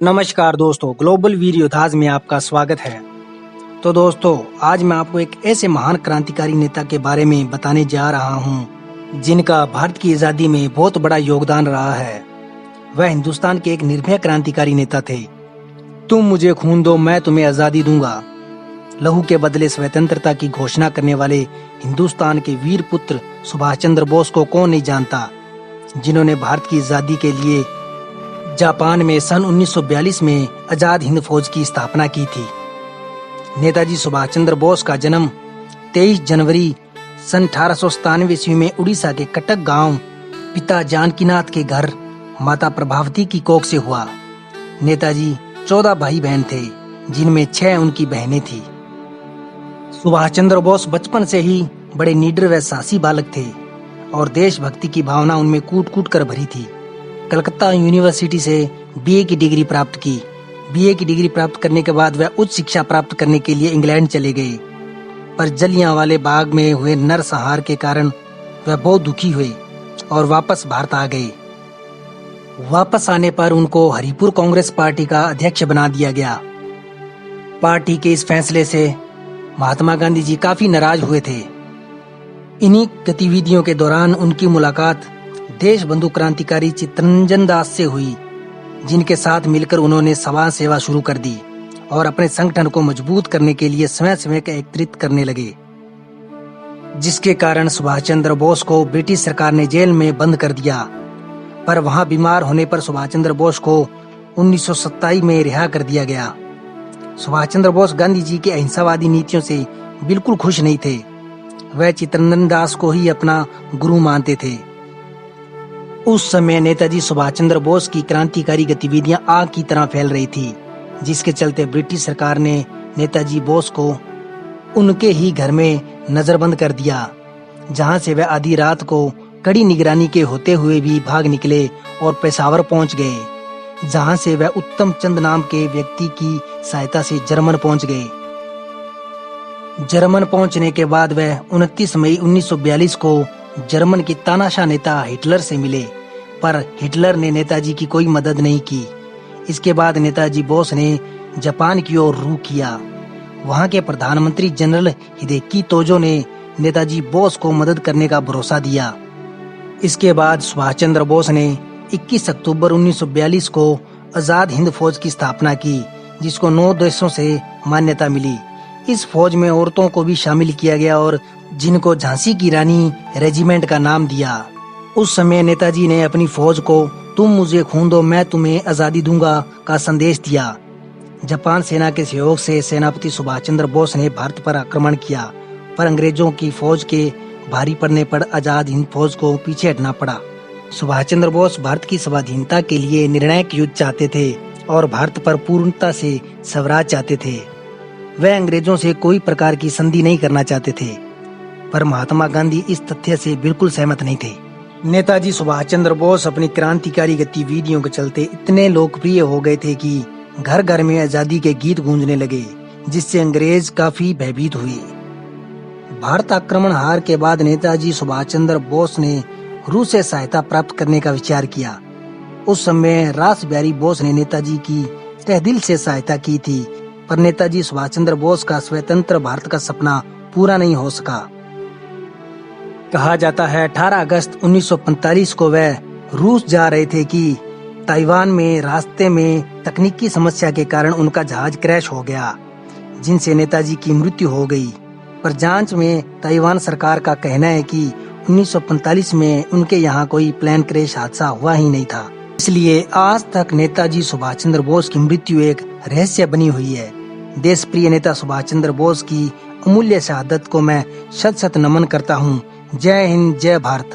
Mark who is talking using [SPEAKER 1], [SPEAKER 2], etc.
[SPEAKER 1] नमस्कार दोस्तों, ग्लोबल वीर योद्धाज में आपका स्वागत है। तो दोस्तों, आज मैं आपको एक ऐसे महान क्रांतिकारी नेता के बारे में बताने जा रहा हूं, जिनका भारत की आजादी में बहुत बड़ा योगदान रहा है। वह हिंदुस्तान के एक निर्भय क्रांतिकारी नेता थे। तुम मुझे खून दो, मैं तुम्हें आजादी दूंगा। लहू के बदले स्वतंत्रता की घोषणा करने वाले हिंदुस्तान के वीर पुत्र सुभाष चंद्र बोस को कौन नहीं जानता, जिन्होंने भारत की आजादी के लिए जापान में सन 1942 में आजाद हिंद फौज की स्थापना की थी। नेताजी सुभाष चंद्र बोस का जन्म 23 जनवरी सन 1897 ईस्वी में उड़ीसा के कटक गांव पिता जानकीनाथ के घर माता प्रभावती की कोख से हुआ। नेताजी 14 भाई बहन थे, जिनमें 6 उनकी बहनें थी। सुभाष चंद्र बोस बचपन से ही बड़े निडर व साहसी बालक थे और देशभक्ति की भावना उनमें कूट कूट कर भरी थी। कलकत्ता यूनिवर्सिटी से बीए की डिग्री प्राप्त की। बीए की डिग्री प्राप्त करने के बाद वह उच्च शिक्षा प्राप्त करने के लिए इंग्लैंड चले गए, पर जलियांवाले बाग में हुए नरसंहार के कारण वह बहुत दुखी हुए और वापस भारत आ गए। वापस आने पर उनको हरिपुर कांग्रेस पार्टी का अध्यक्ष बना दिया गया। पार्टी के इस फैसले से महात्मा गांधी जी काफी नाराज हुए थे। इन्हीं गतिविधियों के दौरान उनकी मुलाकात देश बंधु क्रांतिकारी चित्तरंजन दास से हुई, जिनके साथ मिलकर उन्होंने समाज सेवा शुरू कर दी और अपने संगठन को मजबूत करने के लिए स्वयं एकत्रित करने लगे, जिसके कारण सुभाष चंद्र बोस को ब्रिटिश सरकार ने जेल में बंद कर दिया। पर वहां बीमार होने पर सुभाष चंद्र बोस को 1927 में रिहा कर दिया गया। सुभाष चंद्र बोस गांधी जी की अहिंसावादी नीतियों से बिल्कुल खुश नहीं थे। वह चित्तरंजन दास को ही अपना गुरु मानते थे। उस समय नेताजी सुभाष चंद्र बोस की क्रांतिकारी गतिविधियां आग की तरह फैल रही थी, जिसके चलते ब्रिटिश सरकार ने नेताजी बोस को उनके ही घर में नजरबंद कर दिया, जहां से वह आधी रात को कड़ी निगरानी के होते हुए भी भाग निकले और पेशावर पहुंच गए, जहां से वह उत्तम चंद नाम के व्यक्ति की सहायता से जर्मन पहुंच गए। जर्मन पहुंचने के बाद वह 29 मई 1942 को जर्मन की तानाशाह नेता हिटलर से मिले, पर हिटलर ने नेताजी की कोई मदद नहीं की। इसके बाद नेताजी बोस ने जापान की ओर रुख किया। वहां के प्रधानमंत्री जनरल हिदेकी तोजो ने नेताजी बोस को मदद करने का भरोसा दिया। इसके बाद सुभाष चंद्र बोस ने 21 अक्टूबर 1942 को आजाद हिंद फौज की स्थापना की, जिसको 9 देशों से मान्यता मिली। इस फौज में औरतों को भी शामिल किया गया और जिनको झांसी की रानी रेजिमेंट का नाम दिया। उस समय नेताजी ने अपनी फौज को तुम मुझे खून दो, मैं तुम्हें आजादी दूंगा का संदेश दिया। जापान सेना के सहयोग से सेनापति सुभाष चंद्र बोस ने भारत पर आक्रमण किया, पर अंग्रेजों की फौज के भारी पड़ने पर आजाद हिंद फौज को पीछे हटना पड़ा। सुभाष चंद्र बोस भारत की स्वाधीनता के लिए निर्णायक युद्ध चाहते थे और भारत पर पूर्णता से स्वराज चाहते थे। वह अंग्रेजों से कोई प्रकार की संधि नहीं करना चाहते थे, पर महात्मा गांधी इस तथ्य से बिल्कुल सहमत नहीं थे। नेताजी सुभाष चंद्र बोस अपनी क्रांतिकारी गतिविधियों के चलते इतने लोकप्रिय हो गए थे कि घर घर में आजादी के गीत गूंजने लगे, जिससे अंग्रेज काफी भयभीत हुए। भारत आक्रमण हार के बाद नेताजी सुभाष चंद्र बोस ने रूस से सहायता प्राप्त करने का विचार किया। उस समय रासबिहारी बोस ने नेताजी की तहे दिल से सहायता की थी, पर नेताजी सुभाष चंद्र बोस का स्वतंत्र भारत का सपना पूरा नहीं हो सका। कहा जाता है 18 अगस्त 1945 को वह रूस जा रहे थे कि ताइवान में रास्ते में तकनीकी समस्या के कारण उनका जहाज क्रैश हो गया, जिनसे नेताजी की मृत्यु हो गई। पर जांच में ताइवान सरकार का कहना है कि 1945 में उनके यहाँ कोई प्लेन क्रैश हादसा हुआ ही नहीं था। इसलिए आज तक नेताजी सुभाष चंद्र बोस की मृत्यु एक रहस्य बनी हुई है। देश प्रिय नेता सुभाष चंद्र बोस की अमूल्य शहादत को मैं शत शत नमन करता हूँ। जय हिंद, जय भारत।